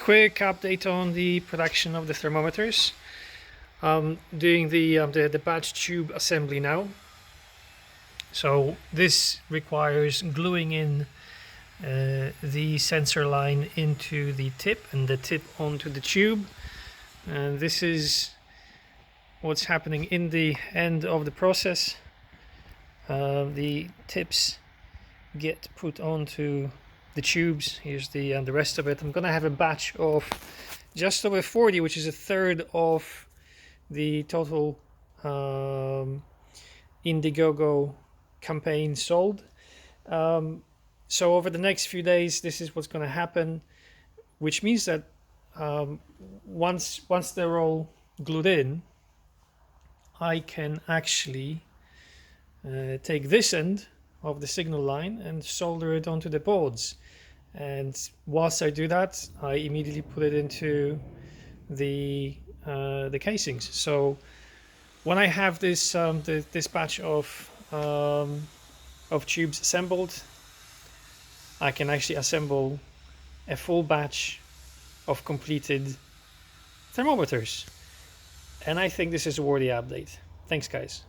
quick update on the production of the thermometers. Doing the batch tube assembly now. So this requires gluing in the sensor line into the tip and the tip onto the tube. And this is what's happening in the end of the process. The tips get put onto the tubes. Here's the rest of it. I'm gonna have a batch of just over 40, which is a third of the total Indiegogo campaign sold. So over the next few days, this is what's going to happen, which means that once they're all glued in, I can actually take this end of the signal line and solder it onto the boards. And whilst I do that, I immediately put it into the casings. So when I have this this batch of tubes assembled, I can actually assemble a full batch of completed thermometers. And I think this is a worthy update. Thanks, guys.